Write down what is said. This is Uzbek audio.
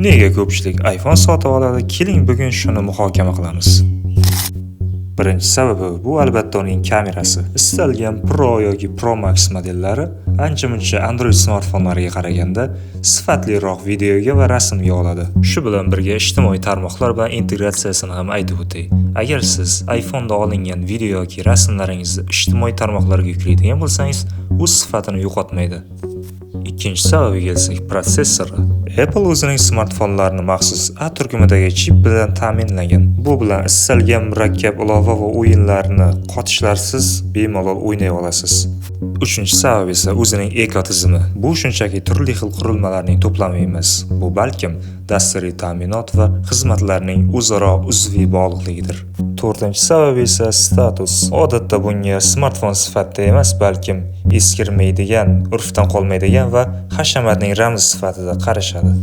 Nega ko'pchilik iPhone sotib oladi? Keling bugun shuni muhokama qilamiz. Birinchi sababi bu albatta uning kamerasi. Istalgan Pro yoki Pro Max modellari ancha-muncha Android smartfonlariga qaraganda sifatliroq videoga va rasmga oladi. Shu bilan birga ijtimoiy tarmoqlar bilan integratsiyasini ham aytib o'tay. Agar siz iPhone'da olingan video yoki rasmlaringizni ijtimoiy tarmoqlarga yuklaydigan bo'lsangiz, u sifatini yo'qotmaydi. Ikkinchi sababiga kelsak, protsessori. Apple o'zining smartfonlarini maxsus A turkumidagi chip bilan ta'minlagan. Bu bilan istalgan murakkab ilova va o'yinlarni qotishlarsiz bemalol o'ynay olasiz. Uchinchi sabab esa o'zining ekotizimi. Bu shunchaki turli xil qurilmalarning to'plami emas. Bu balkim dasturiy ta'minot va xizmatlarning o'zaro uzviy bog'liqligidir. To'rtinchi sabab esa status. Odatda bunga smartfon sifatida emas, balkim eskirmaydigan, urfdan qolmaydigan va hashamatning ramzi sifatida qarashadi.